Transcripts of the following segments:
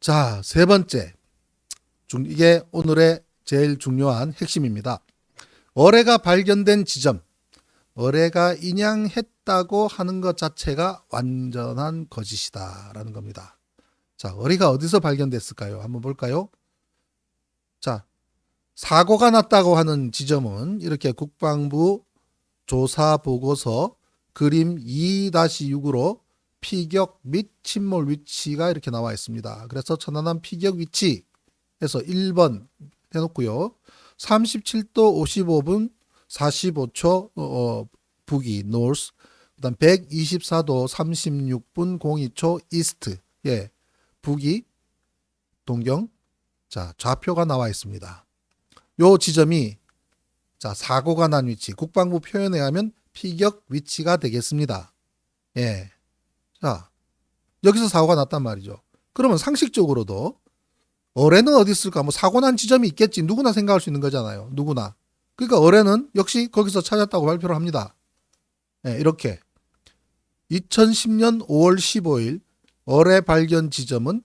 자, 세 번째. 이게 오늘의 제일 중요한 핵심입니다. 어뢰가 발견된 지점. 어뢰가 인양했다고 하는 것 자체가 완전한 거짓이다라는 겁니다. 자, 어뢰가 어디서 발견됐을까요? 한번 볼까요? 자, 사고가 났다고 하는 지점은 이렇게 국방부 조사 보고서 그림 2-6으로 피격 및 침몰 위치가 이렇게 나와 있습니다. 그래서 천안함 피격 위치에서 1번 해놓고요. 37도 55분 45초 북위 노스, 그다음 124도 36분 02초 이스트, 예, 북위 동경. 자, 좌표가 나와 있습니다. 요 지점이 자, 사고가 난 위치, 국방부 표현에 하면 피격 위치가 되겠습니다. 예. 자, 여기서 사고가 났단 말이죠. 그러면 상식적으로도 어뢰는 어디 있을까? 뭐 사고 난 지점이 있겠지. 누구나 생각할 수 있는 거잖아요. 누구나. 그러니까 어뢰는 역시 거기서 찾았다고 발표를 합니다. 예, 이렇게 2010년 5월 15일 어뢰 발견 지점은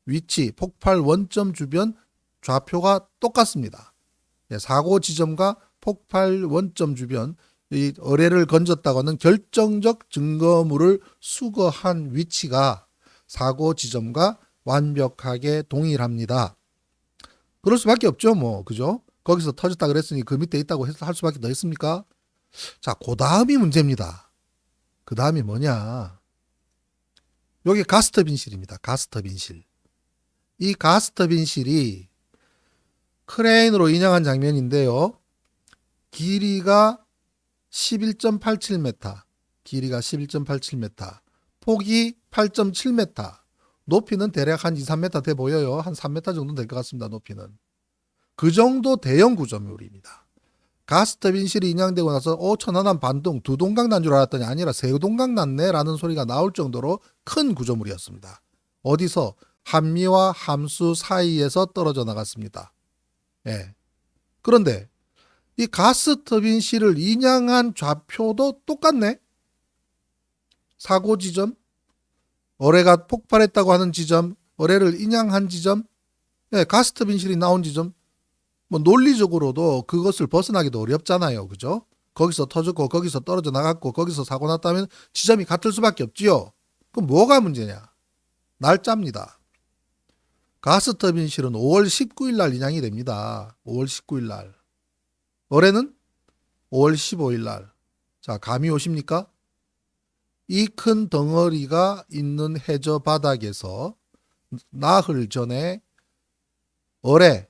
위치, 폭발 원점 주변 좌표가 똑같습니다. 예, 사고 지점과 폭발 원점 주변, 이 어뢰를 건졌다고 하는 결정적 증거물을 수거한 위치가 사고 지점과 완벽하게 동일합니다. 그럴 수밖에 없죠, 뭐, 그죠? 거기서 터졌다 그랬으니 그 밑에 있다고 할 수밖에 더 있습니까? 자, 그 다음이 문제입니다. 그 다음이 뭐냐? 여기 가스터빈실입니다. 가스터빈실. 이 가스터빈실이 크레인으로 인양한 장면인데요. 길이가 11.87m, 길이가 11.87m, 폭이 8.7m, 높이는 대략 한 2, 3m 돼 보여요. 한 3m 정도 될 것 같습니다. 높이는. 그 정도 대형 구조물입니다. 가스터빈실이 인양되고 나서 천안함 반동, 두 동강 난 줄 알았더니 아니라 세 동강 났네 라는 소리가 나올 정도로 큰 구조물이었습니다. 어디서? 한미와 함수 사이에서 떨어져 나갔습니다. 예. 그런데 이 가스터빈실을 인양한 좌표도 똑같네. 사고 지점, 어뢰가 폭발했다고 하는 지점, 어뢰를 인양한 지점, 예, 가스터빈실이 나온 지점. 뭐 논리적으로도 그것을 벗어나기도 어렵잖아요. 그죠? 거기서 터졌고 거기서 떨어져 나갔고 거기서 사고 났다면 지점이 같을 수밖에 없지요. 그럼 뭐가 문제냐? 날짜입니다. 가스터빈실은 5월 19일 날 인양이 됩니다. 5월 19일 날. 어뢰는 5월 15일 날. 자, 감이 오십니까? 이 큰 덩어리가 있는 해저 바닥에서 나흘 전에 어뢰,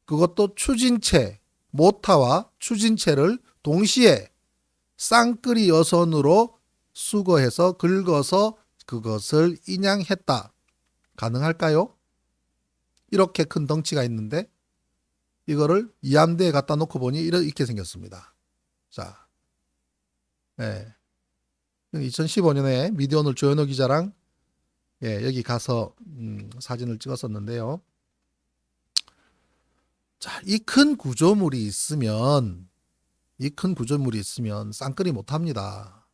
그것도 추진체, 모타와 추진체를 동시에 쌍끌이 여선으로 수거해서 긁어서 그것을 인양했다. 가능할까요? 이렇게 큰 덩치가 있는데 이거를 이함대에 갖다 놓고 보니 이렇게 생겼습니다. 자, 예. 2015년에 미디어오늘 조현호 기자랑 여기 가서 사진을 찍었었는데요. 자, 이 큰 구조물이 있으면 쌍끌이 못합니다.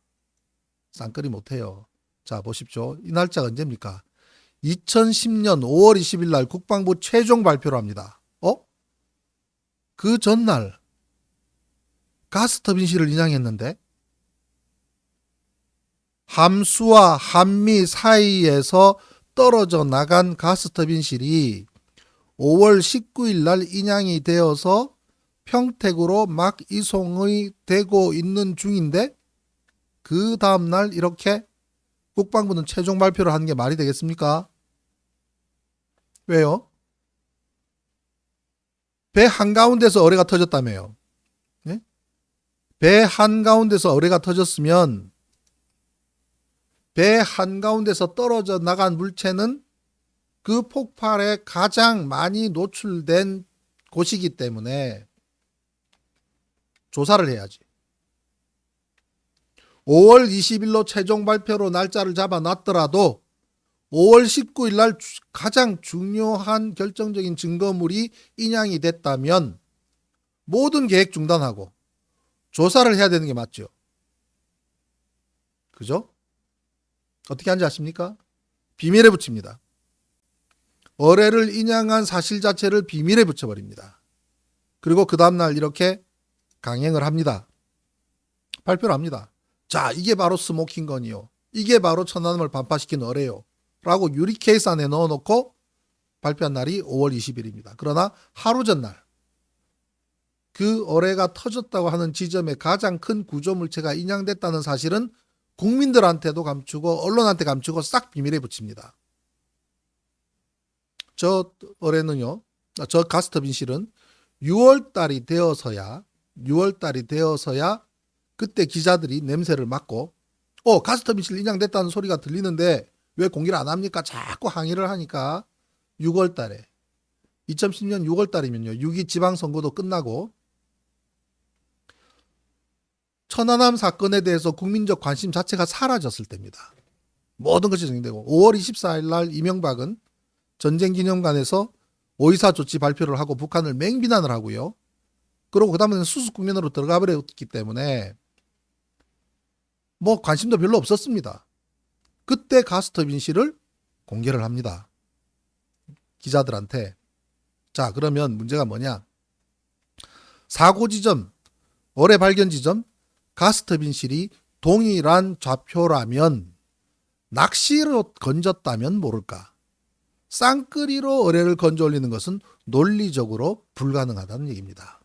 쌍끌이 못해요. 자, 보십시오. 이 날짜가 언제입니까? 2010년 5월 20일 날 국방부 최종 발표를 합니다. 그 전날 가스터빈실을 인양했는데 함수와 한미 사이에서 떨어져 나간 가스터빈실이 5월 19일 날 인양이 되어서 평택으로 막 이송이 되고 있는 중인데 그 다음날 이렇게 국방부는 최종 발표를 하는 게 말이 되겠습니까? 왜요? 배 한가운데서 어뢰가 터졌다며요. 네? 배 한가운데서 어뢰가 터졌으면 배 한가운데서 떨어져 나간 물체는 그 폭발에 가장 많이 노출된 곳이기 때문에 조사를 해야지. 5월 20일로 최종 발표로 날짜를 잡아놨더라도 5월 19일 날 가장 중요한 결정적인 증거물이 인양이 됐다면 모든 계획 중단하고 조사를 해야 되는 게 맞죠. 그죠? 어떻게 하는지 아십니까? 비밀에 붙입니다. 어뢰를 인양한 사실 자체를 비밀에 붙여버립니다. 그리고 그 다음날 이렇게 강행을 합니다. 발표를 합니다. 자, 이게 바로 스모킹건이요. 이게 바로 천안함을 반파시킨 어뢰요. 라고 유리 케이스 안에 넣어놓고 발표한 날이 5월 20일입니다. 그러나 하루 전날 그 어뢰가 터졌다고 하는 지점에 가장 큰 구조물체가 인양됐다는 사실은 국민들한테도 감추고 언론한테 감추고 싹 비밀에 붙입니다. 저 어뢰는요, 저 가스터빈 실은 6월달이 되어서야 그때 기자들이 냄새를 맡고 가스터빈 실 인양됐다는 소리가 들리는데 왜 공개를 안 합니까? 자꾸 항의를 하니까 6월달에 2010년 6월달이면요 6.2 지방선거도 끝나고 천안함 사건에 대해서 국민적 관심 자체가 사라졌을 때입니다. 모든 것이 정리되고 5월 24일 날 이명박은 전쟁기념관에서 5.24 조치 발표를 하고 북한을 맹비난을 하고요. 그리고 그 다음에는 수습 국면으로 들어가 버렸기 때문에 뭐 관심도 별로 없었습니다. 그때 가스터빈 실을 공개를 합니다. 기자들한테. 자, 그러면 문제가 뭐냐? 사고 지점, 어뢰 발견 지점, 가스터빈 실이 동일한 좌표라면 낚시로 건졌다면 모를까? 쌍끌이로 어뢰를 건져 올리는 것은 논리적으로 불가능하다는 얘기입니다.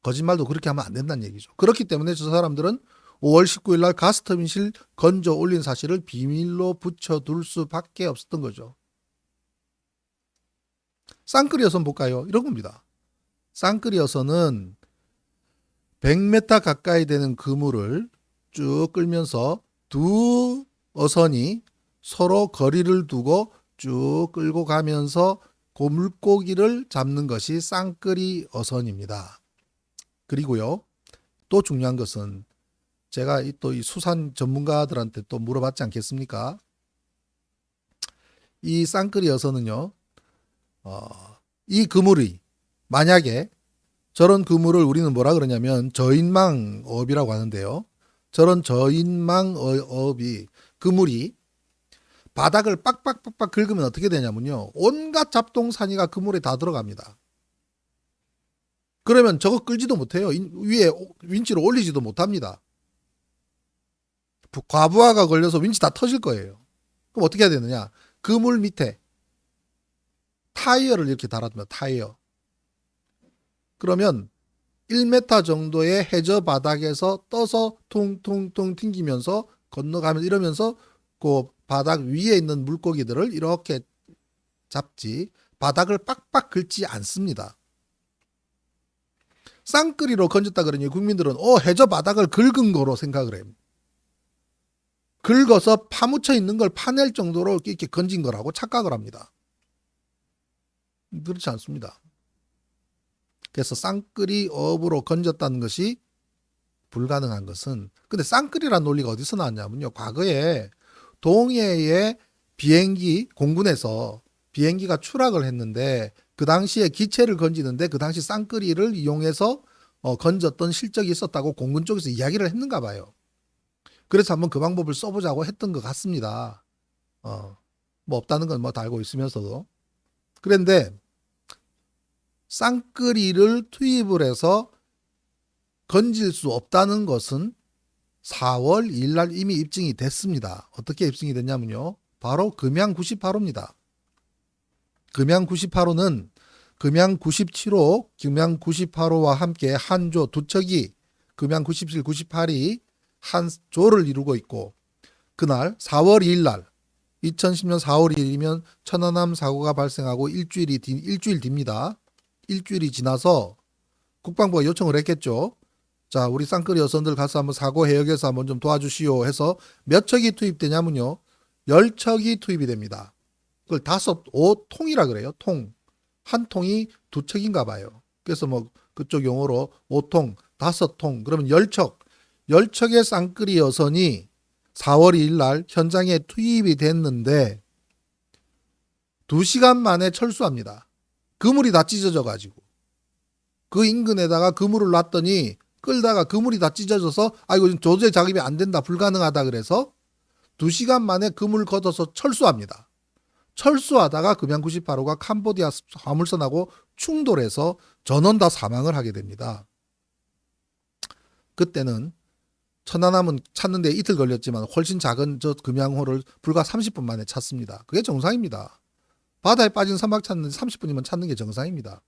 거짓말도 그렇게 하면 안 된다는 얘기죠. 그렇기 때문에 저 사람들은 5월 19일 날 가스터빈 실 건져 올린 사실을 비밀로 붙여둘 수밖에 없었던 거죠. 쌍끌이 어선 볼까요? 이런 겁니다. 쌍끌이 어선은 100m 가까이 되는 그물을 쭉 끌면서 두 어선이 서로 거리를 두고 쭉 끌고 가면서 그 물고기를 잡는 것이 쌍끌이 어선입니다. 그리고요, 또 중요한 것은 제가 또 이 수산 전문가들한테 또 물어봤지 않겠습니까? 이 쌍끌이 어선은요, 이 그물이 만약에 저런 그물을 우리는 뭐라 그러냐면 저인망어업이라고 하는데요. 저런 저인망어업이 그물이 바닥을 빡빡빡빡 긁으면 어떻게 되냐면요. 온갖 잡동사니가 그물에 다 들어갑니다. 그러면 저거 끌지도 못해요. 위에 윈치를 올리지도 못합니다. 과부하가 걸려서 윈치 다 터질 거예요. 그럼 어떻게 해야 되느냐? 그물 밑에 타이어를 이렇게 달아둡니다. 타이어. 그러면 1m 정도의 해저 바닥에서 떠서 퉁퉁퉁 튕기면서 건너가면서 이러면서 그 바닥 위에 있는 물고기들을 이렇게 잡지 바닥을 빡빡 긁지 않습니다. 쌍끌이로 건졌다 그러니 국민들은 해저 바닥을 긁은 거로 생각을 해요. 긁어서 파묻혀 있는 걸 파낼 정도로 이렇게 건진 거라고 착각을 합니다. 그렇지 않습니다. 그래서 쌍끌이 어업으로 건졌다는 것이 불가능한 것은, 근데 쌍끌이라는 논리가 어디서 나왔냐면요. 과거에 동해의 비행기, 공군에서 비행기가 추락을 했는데 그 당시에 기체를 건지는데 그 당시 쌍끌이를 이용해서 건졌던 실적이 있었다고 공군 쪽에서 이야기를 했는가 봐요. 그래서 한번 그 방법을 써보자고 했던 것 같습니다. 뭐 없다는 건 뭐 다 알고 있으면서도. 그런데 쌍끌이를 투입을 해서 건질 수 없다는 것은 4월 2일 날 이미 입증이 됐습니다. 어떻게 입증이 됐냐면요. 바로 금양 98호입니다. 금양 98호는 금양 97호, 금양 98호와 함께 한 조 두 척이 금양 97, 98이 한 조를 이루고 있고, 그날 4월 2일 날 2010년 4월 2일이면 천안함 사고가 발생하고 일주일 뒤입니다. 일주일이 지나서 국방부가 요청을 했겠죠. 자, 우리 쌍끌이 어선들 가서 한번 사고 해역에서 한번 좀 도와주시오 해서 몇 척이 투입되냐면요. 10척이 투입이 됩니다. 그걸 5통이라 그래요. 통. 한 통이 2척인가 봐요. 그래서 뭐 그쪽 용어로 5통, 5통, 그러면 10척. 10척의 쌍끌이 어선이 4월 2일 날 현장에 투입이 됐는데 2시간 만에 철수합니다. 그물이 다 찢어져 가지고. 그 인근에다가 그물을 놨더니 끌다가 그물이 다 찢어져서 이거 도저히 작업이 안 된다, 불가능하다 그래서 2시간 만에 그물 걷어서 철수합니다. 철수하다가 금양 98호가 캄보디아 화물선하고 충돌해서 전원 다 사망을 하게 됩니다. 그때는 천안함은 찾는데 이틀 걸렸지만 훨씬 작은 저 금양호를 불과 30분 만에 찾습니다. 그게 정상입니다. 바다에 빠진 선박 찾는데 30분이면 찾는 게 정상입니다.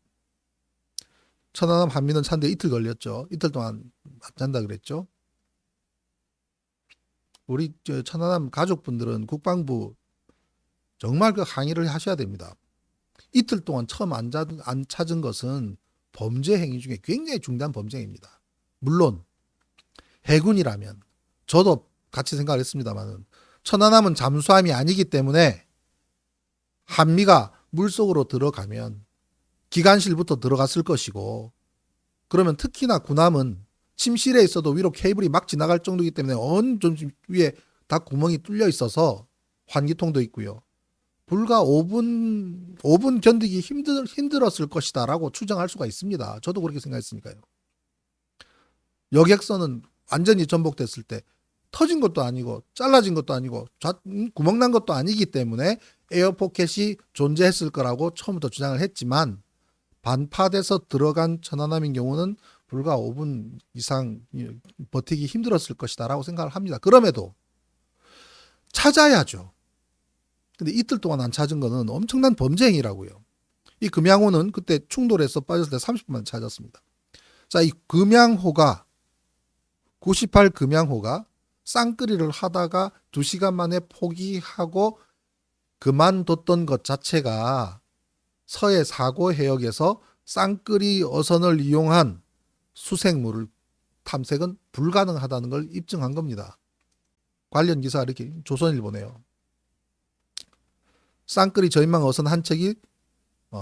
천안함 한미는 찾는데 이틀 걸렸죠. 이틀 동안 안 찾는다 그랬죠. 우리 천안함 가족분들은 국방부 정말 그 항의를 하셔야 됩니다. 이틀 동안 처음 안 찾은 것은 범죄 행위 중에 굉장히 중대한 범죄 행위입니다. 물론 해군이라면 저도 같이 생각을 했습니다만 천안함은 잠수함이 아니기 때문에 한미가 물속으로 들어가면 기관실부터 들어갔을 것이고, 그러면 특히나 군함은 침실에 있어도 위로 케이블이 막 지나갈 정도이기 때문에 어느 정도 위에 다 구멍이 뚫려 있어서 환기통도 있고요. 불과 5분 견디기 힘들었을 것이다 라고 추정할 수가 있습니다. 저도 그렇게 생각했으니까요. 여객선은 완전히 전복됐을 때 터진 것도 아니고 잘라진 것도 아니고 구멍 난 것도 아니기 때문에 에어포켓이 존재했을 거라고 처음부터 주장을 했지만, 반파돼서 들어간 천안함인 경우는 불과 5분 이상 버티기 힘들었을 것이다 라고 생각을 합니다. 그럼에도 찾아야죠. 근데 이틀 동안 안 찾은 거는 엄청난 범죄 행위라고요. 이 금양호는 그때 충돌해서 빠졌을 때 30분만 찾았습니다. 자, 이 금양호가 98 금양호가 쌍끌이를 하다가 2시간 만에 포기하고 그만뒀던 것 자체가 서해 사고 해역에서 쌍끌이 어선을 이용한 수색물을 탐색은 불가능하다는 걸 입증한 겁니다. 관련 기사 이렇게 조선일보네요. 쌍끌이 저인망 어선 한 척이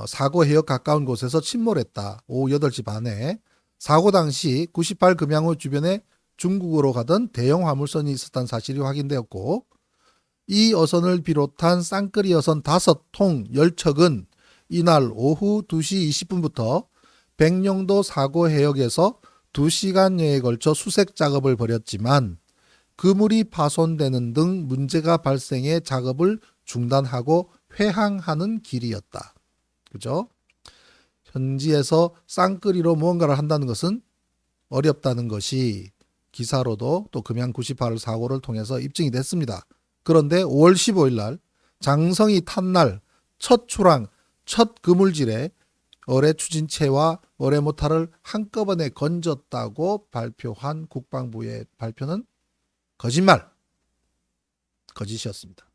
사고 해역 가까운 곳에서 침몰했다. 오후 8시 반에 사고 당시 98 금양호 주변에 중국으로 가던 대형 화물선이 있었다는 사실이 확인되었고, 이 어선을 비롯한 쌍끌이 어선 5통 10척은 이날 오후 2시 20분부터 백령도 사고 해역에서 2시간여에 걸쳐 수색 작업을 벌였지만 그물이 파손되는 등 문제가 발생해 작업을 중단하고 회항하는 길이었다. 그죠? 현지에서 쌍끌이로 무언가를 한다는 것은 어렵다는 것이 기사로도 또 금양 98 사고를 통해서 입증이 됐습니다. 그런데 5월 15일 날 장성이 탄 날 첫 출항, 첫 그물질에 어뢰 추진체와 어뢰 모터를 한꺼번에 건졌다고 발표한 국방부의 발표는 거짓말, 거짓이었습니다.